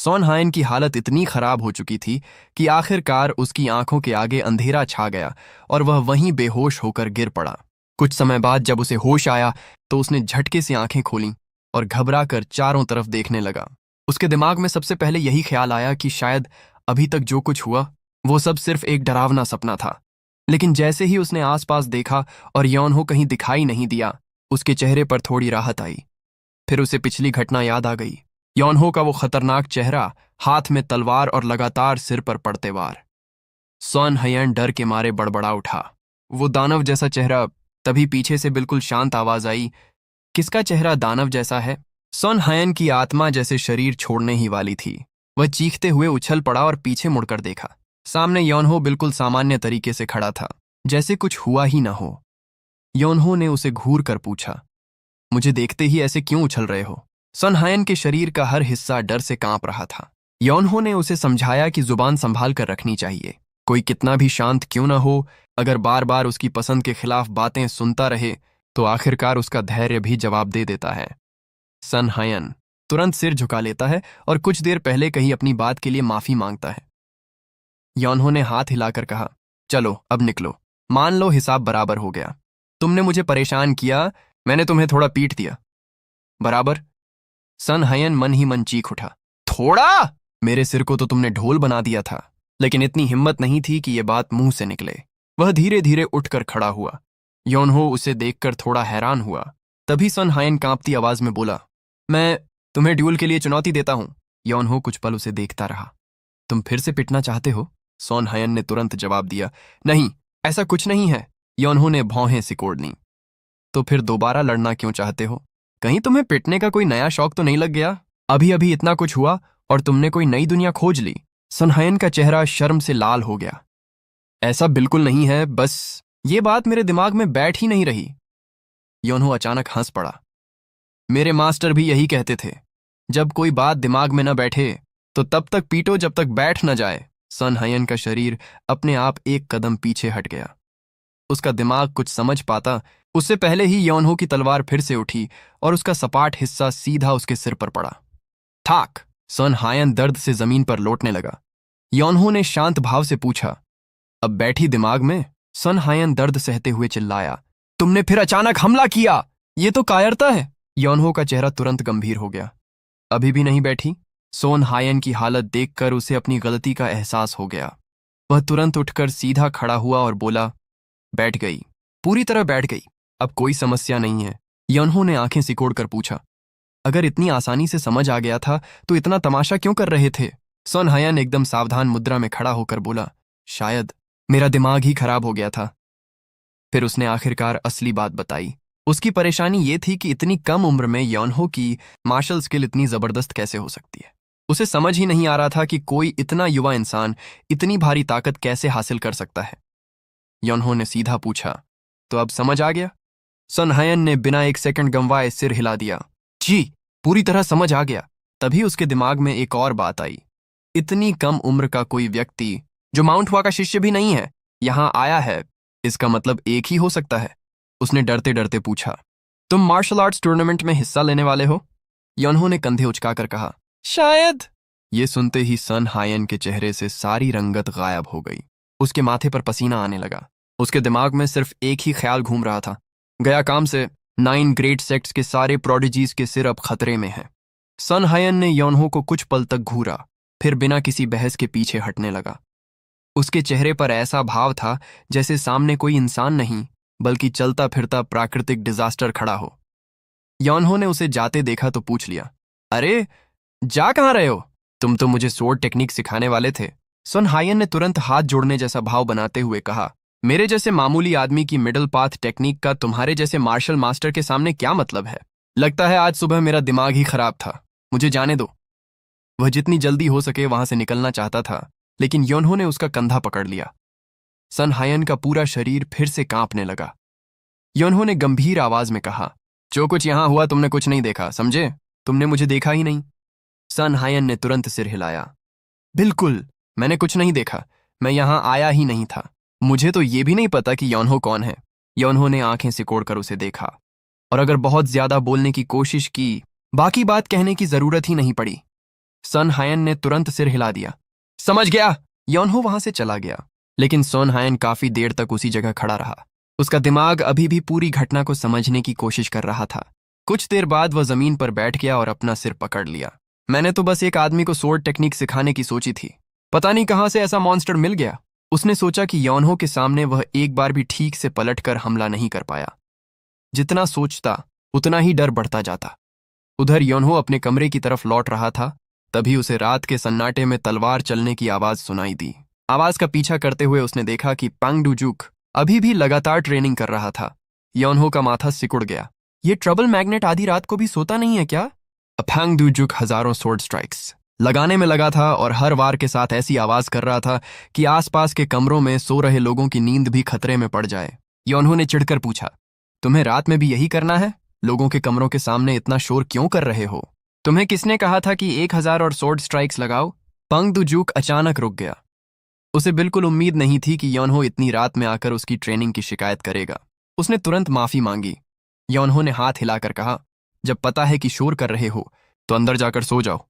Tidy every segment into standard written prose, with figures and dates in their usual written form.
सोन हायन की हालत इतनी खराब हो चुकी थी कि आखिरकार उसकी आंखों के आगे अंधेरा छा गया और वह वहीं बेहोश होकर गिर पड़ा। कुछ समय बाद जब उसे होश आया तो उसने झटके से आंखें खोलीं और घबरा कर चारों तरफ देखने लगा। उसके दिमाग में सबसे पहले यही ख्याल आया कि शायद अभी तक जो कुछ हुआ वो सब सिर्फ एक डरावना सपना था। लेकिन जैसे ही उसने आसपास देखा और यौनहो कहीं दिखाई नहीं दिया, उसके चेहरे पर थोड़ी राहत आई। फिर उसे पिछली घटना याद आ गई। यौनहो का वो खतरनाक चेहरा, हाथ में तलवार और लगातार सिर पर पड़ते वार। सोन हयन डर के मारे बड़बड़ा उठा। वो दानव जैसा चेहरा। तभी पीछे से बिल्कुल शांत आवाज आई, किसका चेहरा दानव जैसा है? सोन हयन की आत्मा जैसे शरीर छोड़ने ही वाली थी। वह चीखते हुए उछल पड़ा और पीछे मुड़कर देखा। सामने यौनहो बिल्कुल सामान्य तरीके से खड़ा था, जैसे कुछ हुआ ही ना हो। यौनहो ने उसे घूर कर पूछा, मुझे देखते ही ऐसे क्यों उछल रहे हो? सन हायन के शरीर का हर हिस्सा डर से कांप रहा था। यौनहो ने उसे समझाया कि जुबान संभाल कर रखनी चाहिए। कोई कितना भी शांत क्यों ना हो, अगर बार बार उसकी पसंद के खिलाफ बातें सुनता रहे तो आखिरकार उसका धैर्य भी जवाब दे देता है। सन हायन तुरंत सिर झुका लेता है और कुछ देर पहले कहीं अपनी बात के लिए माफी मांगता है। यौनहो ने हाथ हिलाकर कहा, चलो अब निकलो। मान लो हिसाब बराबर हो गया। तुमने मुझे परेशान किया, मैंने तुम्हें थोड़ा पीट दिया। बराबर? सन हयन मन ही मन चीख उठा, थोड़ा? मेरे सिर को तो तुमने ढोल बना दिया था। लेकिन इतनी हिम्मत नहीं थी कि यह बात मुंह से निकले। वह धीरे धीरे उठकर खड़ा हुआ। यौनहो उसे देखकर थोड़ा हैरान हुआ। तभी सन हायन कांपती आवाज में बोला, मैं तुम्हें ड्यूल के लिए चुनौती देता हूं। यौनहो कुछ पल उसे देखता रहा। तुम फिर से पिटना चाहते हो? सोन हयन ने तुरंत जवाब दिया, नहीं, ऐसा कुछ नहीं है। यौनहो ने भौहें सिकोड़ लीं। तो फिर दोबारा लड़ना क्यों चाहते हो? कहीं तुम्हें पिटने का कोई नया शौक तो नहीं लग गया? अभी अभी इतना कुछ हुआ और तुमने कोई नई दुनिया खोज ली। सन हयन का चेहरा शर्म से लाल हो गया। ऐसा बिल्कुल नहीं है, बस ये बात मेरे दिमाग में बैठ ही नहीं रही। योनहो अचानक हंस पड़ा। मेरे मास्टर भी यही कहते थे, जब कोई बात दिमाग में न बैठे तो तब तक पीटो जब तक बैठ न जाए। सन हयन का शरीर अपने आप एक कदम पीछे हट गया। उसका दिमाग कुछ समझ पाता उससे पहले ही यौनहो की तलवार फिर से उठी और उसका सपाट हिस्सा सीधा उसके सिर पर पड़ा। ठाक! सन हायन दर्द से जमीन पर लौटने लगा। यौनहो ने शांत भाव से पूछा, अब बैठी दिमाग में? सन हायन दर्द सहते हुए चिल्लाया, तुमने फिर अचानक हमला किया, ये तो कायरता है। यौनहो का चेहरा तुरंत गंभीर हो गया। अभी भी नहीं बैठी? सोन हायन की हालत देखकर उसे अपनी गलती का एहसास हो गया। वह तुरंत उठकर सीधा खड़ा हुआ और बोला, बैठ गई, पूरी तरह बैठ गई। अब कोई समस्या नहीं है। यौनहो ने आंखें सिकोड़कर पूछा, अगर इतनी आसानी से समझ आ गया था तो इतना तमाशा क्यों कर रहे थे? सन हयन एकदम सावधान मुद्रा में खड़ा होकर बोला, शायद मेरा दिमाग ही खराब हो गया था। फिर उसने आखिरकार असली बात बताई। उसकी परेशानी ये थी कि इतनी कम उम्र में यौनहो की मार्शल स्किल इतनी जबरदस्त कैसे हो सकती है। उसे समझ ही नहीं आ रहा था कि कोई इतना युवा इंसान इतनी भारी ताकत कैसे हासिल कर सकता है। यौनहो ने सीधा पूछा, तो अब समझ आ गया? सन हयन ने बिना एक सेकंड गंवाए सिर हिला दिया, जी, पूरी तरह समझ आ गया। तभी उसके दिमाग में एक और बात आई। इतनी कम उम्र का कोई व्यक्ति जो माउंट हुआ का शिष्य भी नहीं है यहां आया है, इसका मतलब एक ही हो सकता है। उसने डरते डरते पूछा, तुम मार्शल आर्ट्स टूर्नामेंट में हिस्सा लेने वाले हो? यौनहो ने कंधे उचकाकर कहा, शायद। ये सुनते ही सन हायन के चेहरे से सारी रंगत गायब हो गई। उसके माथे पर पसीना आने लगा। उसके दिमाग में सिर्फ एक ही ख्याल घूम रहा था, गया काम से 9 ग्रेट सेक्ट्स के सारे प्रोडिजीज के सिर अब खतरे में हैं। सन हयन ने यौनहो को कुछ पल तक घूरा, फिर बिना किसी बहस के पीछे हटने लगा। उसके चेहरे पर ऐसा भाव था जैसे सामने कोई इंसान नहीं बल्कि चलता फिरता प्राकृतिक डिजास्टर खड़ा हो। यौनहो ने उसे जाते देखा तो पूछ लिया, अरे जा कहाँ रहे हो? तुम तो मुझे स्वॉर्ड टेक्निक सिखाने वाले थे। सन हायन ने तुरंत हाथ जोड़ने जैसा भाव बनाते हुए कहा, मेरे जैसे मामूली आदमी की मिडल पाथ टेक्निक का तुम्हारे जैसे मार्शल मास्टर के सामने क्या मतलब है? लगता है आज सुबह मेरा दिमाग ही खराब था, मुझे जाने दो। वह जितनी जल्दी हो सके वहां से निकलना चाहता था, लेकिन यौनहो ने उसका कंधा पकड़ लिया। सन हायन का पूरा शरीर फिर से कांपने लगा। यौनहो ने गंभीर आवाज में कहा, जो कुछ यहां हुआ तुमने कुछ नहीं देखा, समझे? तुमने मुझे देखा ही नहीं। सन हायन ने तुरंत सिर हिलाया, बिल्कुल, मैंने कुछ नहीं देखा, मैं यहां आया ही नहीं था। मुझे तो ये भी नहीं पता कि यौनहो कौन है। यौनहो ने आंखें सिकोड़कर उसे देखा और अगर बहुत ज्यादा बोलने की कोशिश की, बाकी बात कहने की जरूरत ही नहीं पड़ी। सन हायन ने तुरंत सिर हिला दिया। समझ गया। योनहो वहां से चला गया, लेकिन सोन हायन काफी देर तक उसी जगह खड़ा रहा। उसका दिमाग अभी भी पूरी घटना को समझने की कोशिश कर रहा था। कुछ देर बाद वह जमीन पर बैठ गया और अपना सिर पकड़ लिया। मैंने तो बस एक आदमी को स्वॉर्ड टेक्निक सिखाने की सोची थी, पता नहीं कहां से ऐसा मॉन्स्टर मिल गया। उसने सोचा कि योनहो के सामने वह एक बार भी ठीक से पलटकर हमला नहीं कर पाया। जितना सोचता उतना ही डर बढ़ता जाता। उधर योनहो अपने कमरे की तरफ लौट रहा था, तभी उसे रात के सन्नाटे में तलवार चलने की आवाज सुनाई दी। आवाज का पीछा करते हुए उसने देखा कि पांग डूजुक अभी भी लगातार ट्रेनिंग कर रहा था। योनहो का माथा सिकुड़ गया। ये ट्रबल मैग्नेट आधी रात को भी सोता नहीं है क्या? पांग डूजुक हजारों स्वॉर्ड स्ट्राइक्स लगाने में लगा था और हर वार के साथ ऐसी आवाज कर रहा था कि आसपास के कमरों में सो रहे लोगों की नींद भी खतरे में पड़ जाए। योनहो ने चिढ़कर पूछा, तुम्हें रात में भी यही करना है? लोगों के कमरों के सामने इतना शोर क्यों कर रहे हो? तुम्हें किसने कहा था कि 1000 और स्वॉर्ड स्ट्राइक्स लगाओ? पांग डूजुक अचानक रुक गया। उसे बिल्कुल उम्मीद नहीं थी कि योनहो इतनी रात में आकर उसकी ट्रेनिंग की शिकायत करेगा। उसने तुरंत माफी मांगी। योनहो ने हाथ हिलाकर कहा, जब पता है कि शोर कर रहे हो तो अंदर जाकर सो जाओ।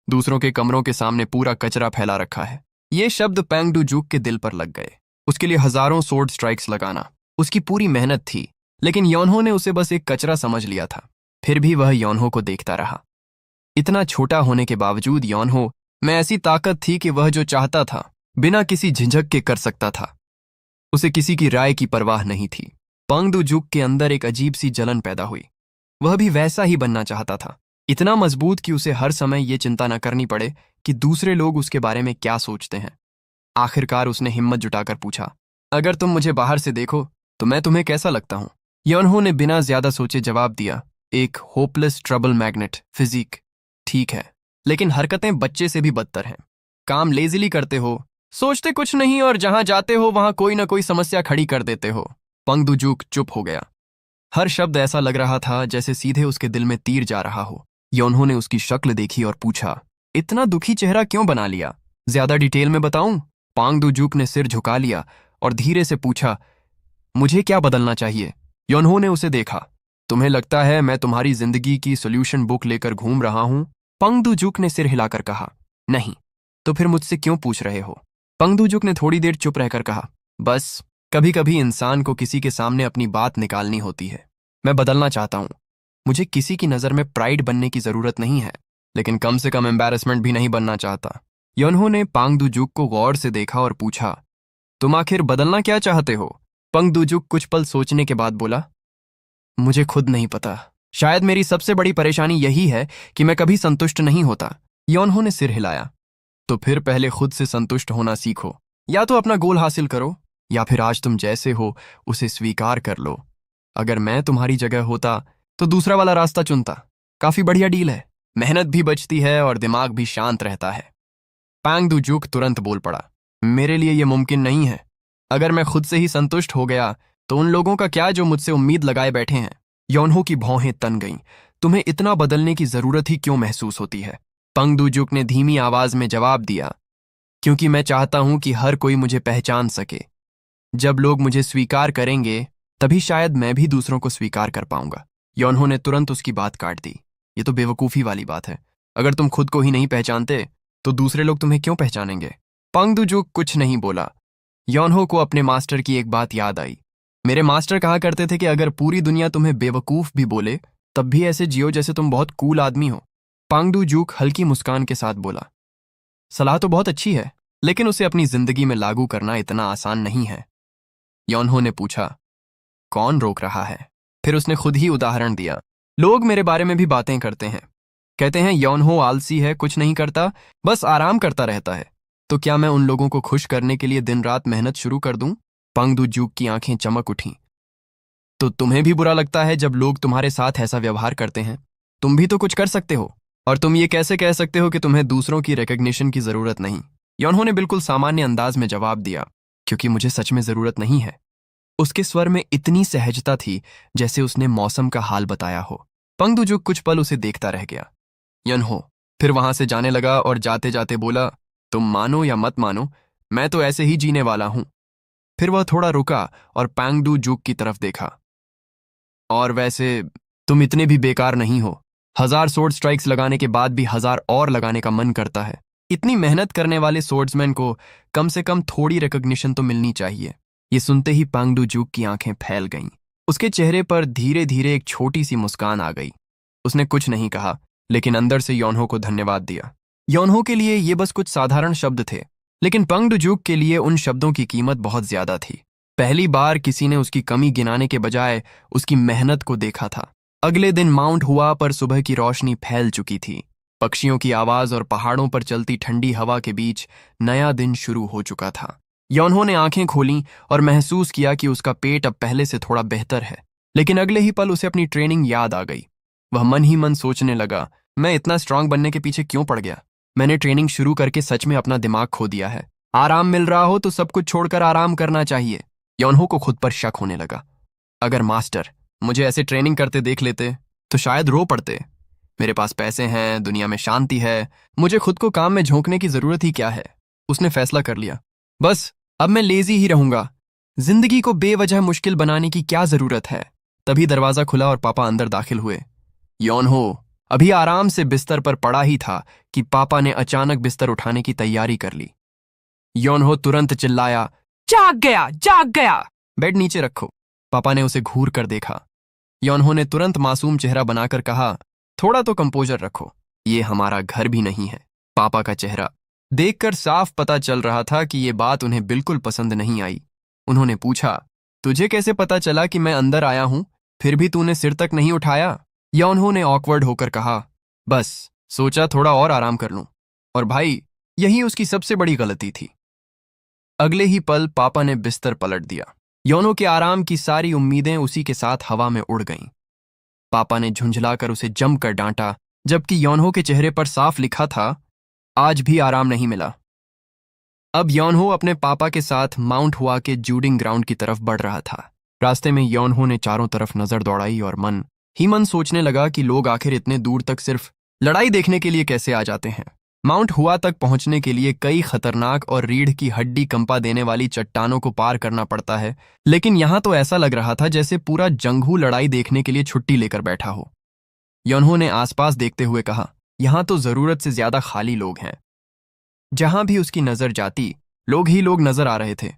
दूसरों के कमरों के सामने पूरा कचरा फैला रखा है। ये शब्द पांग डूजुक के दिल पर लग गए। उसके लिए हजारों स्वॉर्ड स्ट्राइक्स लगाना उसकी पूरी मेहनत थी, लेकिन योनहो ने उसे बस एक कचरा समझ लिया था। फिर भी वह योनहो को देखता रहा। इतना छोटा होने के बावजूद योनहो में ऐसी ताकत थी कि वह जो चाहता था बिना किसी झिझक के कर सकता था। उसे किसी की राय की परवाह नहीं थी। पांग डूजुक के अंदर एक अजीब सी जलन पैदा हुई। वह भी वैसा ही बनना चाहता था, इतना मजबूत कि उसे हर समय ये चिंता न करनी पड़े कि दूसरे लोग उसके बारे में क्या सोचते हैं। आखिरकार उसने हिम्मत जुटाकर पूछा, अगर तुम मुझे बाहर से देखो तो मैं तुम्हें कैसा लगता हूं? योनहो ने बिना ज्यादा सोचे जवाब दिया, एक होपलेस ट्रबल मैग्नेट फिजिक। ठीक है, लेकिन हरकतें बच्चे से भी बदतर हैं। काम लेजिली करते हो, सोचते कुछ नहीं और जहां जाते हो वहां कोई ना कोई समस्या खड़ी कर देते हो। पांग डूजुक चुप हो गया। हर शब्द ऐसा लग रहा था जैसे सीधे उसके दिल में तीर जा रहा हो। योनहो ने उसकी शक्ल देखी और पूछा, इतना दुखी चेहरा क्यों बना लिया? ज्यादा डिटेल में बताऊं? पांग डूजुक ने सिर झुका लिया और धीरे से पूछा, मुझे क्या बदलना चाहिए? योनहो ने उसे देखा। तुम्हें लगता है मैं तुम्हारी जिंदगी की सॉल्यूशन बुक लेकर घूम रहा हूं? पांग डूजुक ने सिर हिलाकर कहा, नहीं। तो फिर मुझसे क्यों पूछ रहे हो? पांग डूजुक ने थोड़ी देर चुप रहकर कहा, बस कभी कभी इंसान को किसी के सामने अपनी बात निकालनी होती है। मैं बदलना चाहता हूं। मुझे किसी की नजर में प्राइड बनने की जरूरत नहीं है, लेकिन कम से कम एम्बैरेसमेंट भी नहीं बनना चाहता। योनहो ने पांग डूजुक को गौर से देखा और पूछा, तुम आखिर बदलना क्या चाहते हो? पांग डूजुक कुछ पल सोचने के बाद बोला, मुझे खुद नहीं पता। शायद मेरी सबसे बड़ी परेशानी यही है कि मैं कभी संतुष्ट नहीं होता। योनहो ने सिर हिलाया। तो फिर पहले खुद से संतुष्ट होना सीखो। या तो अपना गोल हासिल करो, या फिर आज तुम जैसे हो उसे स्वीकार कर लो। अगर मैं तुम्हारी जगह होता तो दूसरा वाला रास्ता चुनता। काफी बढ़िया डील है, मेहनत भी बचती है और दिमाग भी शांत रहता है। पांग डूजुक तुरंत बोल पड़ा, मेरे लिए यह मुमकिन नहीं है। अगर मैं खुद से ही संतुष्ट हो गया तो उन लोगों का क्या जो मुझसे उम्मीद लगाए बैठे हैं? योनहो की भौहें तन गईं। तुम्हें इतना बदलने की जरूरत ही क्यों महसूस होती है? पांग डूजुक ने धीमी आवाज में जवाब दिया, क्योंकि मैं चाहता हूं कि हर कोई मुझे पहचान सके। जब लोग मुझे स्वीकार करेंगे तभी शायद मैं भी दूसरों को स्वीकार कर पाऊंगा। योनहो ने तुरंत उसकी बात काट दी। ये तो बेवकूफी वाली बात है। अगर तुम खुद को ही नहीं पहचानते तो दूसरे लोग तुम्हें क्यों पहचानेंगे? पांग डूजुक कुछ नहीं बोला। योनहो को अपने मास्टर की एक बात याद आई। मेरे मास्टर कहा करते थे कि अगर पूरी दुनिया तुम्हें बेवकूफ भी बोले तब भी ऐसे जियो जैसे तुम बहुत कूल आदमी हो। पांग डूजुक हल्की मुस्कान के साथ बोला, सलाह तो बहुत अच्छी है, लेकिन उसे अपनी जिंदगी में लागू करना इतना आसान नहीं है। योनहो ने पूछा, कौन रोक रहा है? फिर उसने खुद ही उदाहरण दिया, लोग मेरे बारे में भी बातें करते हैं। कहते हैं योनहो आलसी है, कुछ नहीं करता, बस आराम करता रहता है। तो क्या मैं उन लोगों को खुश करने के लिए दिन रात मेहनत शुरू कर दूं? पांग डूजुक की आंखें चमक उठीं। तो तुम्हें भी बुरा लगता है जब लोग तुम्हारे साथ ऐसा व्यवहार करते हैं? तुम भी तो कुछ कर सकते हो, और तुम ये कैसे कह सकते हो कि तुम्हें दूसरों की रिकॉग्निशन की जरूरत नहीं? योनहो ने बिल्कुल सामान्य अंदाज में जवाब दिया, क्योंकि मुझे सच में जरूरत नहीं है। उसके स्वर में इतनी सहजता थी जैसे उसने मौसम का हाल बताया हो। पांग डूजुक कुछ पल उसे देखता रह गया। योनहो फिर वहां से जाने लगा और जाते जाते बोला, तुम मानो या मत मानो, मैं तो ऐसे ही जीने वाला हूं। फिर वह थोड़ा रुका और पांग डूजुक की तरफ देखा, और वैसे तुम इतने भी बेकार नहीं हो। 1000 स्वॉर्ड स्ट्राइक्स लगाने के बाद भी 1000 और लगाने का मन करता है। इतनी मेहनत करने वाले स्वॉर्ड्समैन को कम से कम थोड़ी रिकॉग्निशन तो मिलनी चाहिए। ये सुनते ही पांग डू जूक की आंखें फैल गईं। उसके चेहरे पर धीरे धीरे एक छोटी सी मुस्कान आ गई। उसने कुछ नहीं कहा, लेकिन अंदर से योनहो को धन्यवाद दिया। योनहो के लिए ये बस कुछ साधारण शब्द थे, लेकिन पंग डू जूक के लिए उन शब्दों की कीमत बहुत ज्यादा थी। पहली बार किसी ने उसकी कमी गिनाने के बजाय उसकी मेहनत को देखा था। अगले दिन माउंट हुआ पर सुबह की रोशनी फैल चुकी थी। पक्षियों की आवाज और पहाड़ों पर चलती ठंडी हवा के बीच नया दिन शुरू हो चुका था। योनहो ने आंखें खोलीं और महसूस किया कि उसका पेट अब पहले से थोड़ा बेहतर है, लेकिन अगले ही पल उसे अपनी ट्रेनिंग याद आ गई। वह मन ही मन सोचने लगा, मैं इतना स्ट्रांग बनने के पीछे क्यों पड़ गया? मैंने ट्रेनिंग शुरू करके सच में अपना दिमाग खो दिया है। आराम मिल रहा हो तो सब कुछ छोड़कर आराम करना चाहिए। योनहो को खुद पर शक होने लगा। अगर मास्टर मुझे ऐसे ट्रेनिंग करते देख लेते तो शायद रो पड़ते। मेरे पास पैसे हैं, दुनिया में शांति है, मुझे खुद को काम में झोंकने की जरूरत ही क्या है? उसने फैसला कर लिया, बस अब मैं लेजी ही रहूंगा। जिंदगी को बेवजह मुश्किल बनाने की क्या जरूरत है? तभी दरवाजा खुला और पापा अंदर दाखिल हुए। योनहो अभी आराम से बिस्तर पर पड़ा ही था कि पापा ने अचानक बिस्तर उठाने की तैयारी कर ली। योनहो तुरंत चिल्लाया, जाग गया, जाग गया, बेड नीचे रखो। पापा ने उसे घूर कर देखा। योनहो ने तुरंत मासूम चेहरा बनाकर कहा, थोड़ा तो कंपोजर रखो, ये हमारा घर भी नहीं है। पापा का चेहरा देखकर साफ पता चल रहा था कि ये बात उन्हें बिल्कुल पसंद नहीं आई। उन्होंने पूछा, तुझे कैसे पता चला कि मैं अंदर आया हूं, फिर भी तूने सिर तक नहीं उठाया? योनहो ने ऑकवर्ड होकर कहा, बस सोचा थोड़ा और आराम कर लूं। और भाई, यही उसकी सबसे बड़ी गलती थी। अगले ही पल पापा ने बिस्तर पलट दिया। योनहो के आराम की सारी उम्मीदें उसी के साथ हवा में उड़ गईं। पापा ने झुंझलाकर उसे जमकर डांटा, जबकि योनहो के चेहरे पर साफ लिखा था, आज भी आराम नहीं मिला। अब योनहो अपने पापा के साथ माउंट हुआ के जूडिंग ग्राउंड की तरफ बढ़ रहा था। रास्ते में योनहो ने चारों तरफ नजर दौड़ाई और मन ही मन सोचने लगा कि लोग आखिर इतने दूर तक सिर्फ लड़ाई देखने के लिए कैसे आ जाते हैं। माउंट हुआ तक पहुंचने के लिए कई खतरनाक और रीढ़ की हड्डी कंपा देने वाली चट्टानों को पार करना पड़ता है, लेकिन यहां तो ऐसा लग रहा था जैसे पूरा जंगू लड़ाई देखने के लिए छुट्टी लेकर बैठा हो। योनहो ने आसपास देखते हुए कहा, यहां तो जरूरत से ज्यादा खाली लोग हैं। जहां भी उसकी नजर जाती, लोग ही लोग नजर आ रहे थे।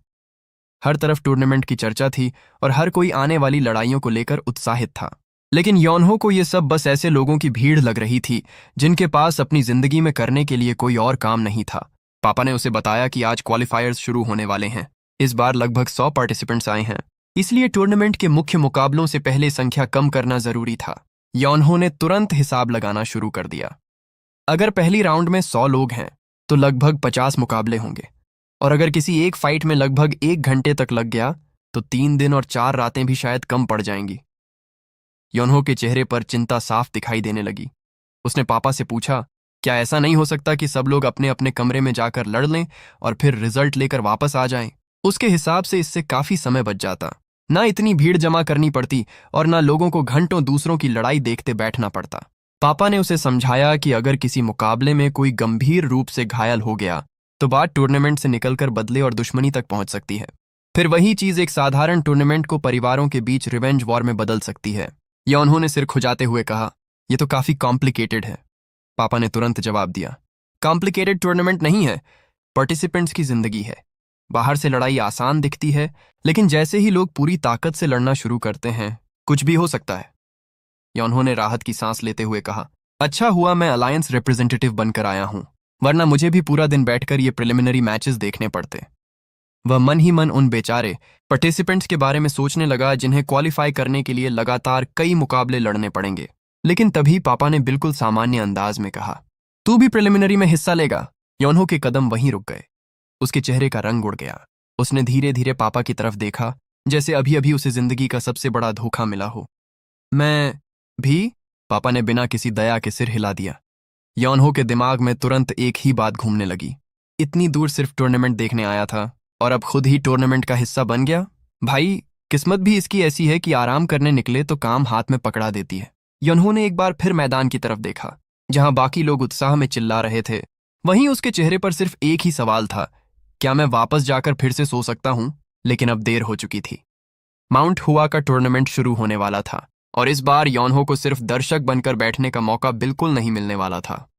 हर तरफ टूर्नामेंट की चर्चा थी और हर कोई आने वाली लड़ाइयों को लेकर उत्साहित था। लेकिन योनहो को ये सब बस ऐसे लोगों की भीड़ लग रही थी जिनके पास अपनी जिंदगी में करने के लिए कोई और काम नहीं था। पापा ने उसे बताया कि आज क्वालिफायर्स शुरू होने वाले हैं। इस बार लगभग 100 पार्टिसिपेंट्स आए हैं, इसलिए टूर्नामेंट के मुख्य मुकाबलों से पहले संख्या कम करना जरूरी था। योनहो ने तुरंत हिसाब लगाना शुरू कर दिया। अगर पहली राउंड में 100 लोग हैं तो लगभग 50 मुकाबले होंगे, और अगर किसी एक फाइट में लगभग 1 घंटे तक लग गया तो 3 दिन और 4 रातें भी शायद कम पड़ जाएंगी। योनहो के चेहरे पर चिंता साफ दिखाई देने लगी। उसने पापा से पूछा, क्या ऐसा नहीं हो सकता कि सब लोग अपने अपने कमरे में जाकर लड़ लें और फिर रिजल्ट लेकर वापस आ जाएं? उसके हिसाब से इससे काफी समय बच जाता, ना इतनी भीड़ जमा करनी पड़ती और ना लोगों को घंटों दूसरों की लड़ाई देखते बैठना पड़ता। पापा ने उसे समझाया कि अगर किसी मुकाबले में कोई गंभीर रूप से घायल हो गया तो बात टूर्नामेंट से निकलकर बदले और दुश्मनी तक पहुंच सकती है। फिर वही चीज एक साधारण टूर्नामेंट को परिवारों के बीच रिवेंज वॉर में बदल सकती है। योनहो ने सिर खुजाते हुए कहा, यह तो काफी कॉम्प्लिकेटेड है। पापा ने तुरंत जवाब दिया, कॉम्प्लिकेटेड टूर्नामेंट नहीं है, पार्टिसिपेंट्स की जिंदगी है। बाहर से लड़ाई आसान दिखती है, लेकिन जैसे ही लोग पूरी ताकत से लड़ना शुरू करते हैं, कुछ भी हो सकता है। योनहो ने राहत की सांस लेते हुए कहा, अच्छा हुआ मैं अलायंस रिप्रेजेंटेटिव बनकर आया हूं, वरना मुझे भी पूरा दिन बैठकर ये प्रिलिमिनरी मैचेस देखने पड़ते। वह मन ही मन उन बेचारे पार्टिसिपेंट्स के बारे में सोचने लगा जिन्हें क्वालिफाई करने के लिए लगातार कई मुकाबले लड़ने पड़ेंगे। लेकिन तभी पापा ने बिल्कुल सामान्य अंदाज में कहा, तू भी प्रिलिमिनरी में हिस्सा लेगा। योनहो के कदम वहीं रुक गए। उसके चेहरे का रंग उड़ गया। उसने धीरे धीरे पापा की तरफ देखा, जैसे अभी अभी उसे जिंदगी का सबसे बड़ा धोखा मिला हो। मैं भी? पापा ने बिना किसी दया के सिर हिला दिया। योनहो के दिमाग में तुरंत एक ही बात घूमने लगी, इतनी दूर सिर्फ टूर्नामेंट देखने आया था और अब खुद ही टूर्नामेंट का हिस्सा बन गया। भाई, किस्मत भी इसकी ऐसी है कि आराम करने निकले तो काम हाथ में पकड़ा देती है। योनहो ने एक बार फिर मैदान की तरफ देखा, जहां बाकी लोग उत्साह में चिल्ला रहे थे। वहीं उसके चेहरे पर सिर्फ एक ही सवाल था, क्या मैं वापस जाकर फिर से सो सकता हूं? लेकिन अब देर हो चुकी थी। माउंट हुआ का टूर्नामेंट शुरू होने वाला था और इस बार योनहो को सिर्फ दर्शक बनकर बैठने का मौका बिल्कुल नहीं मिलने वाला था।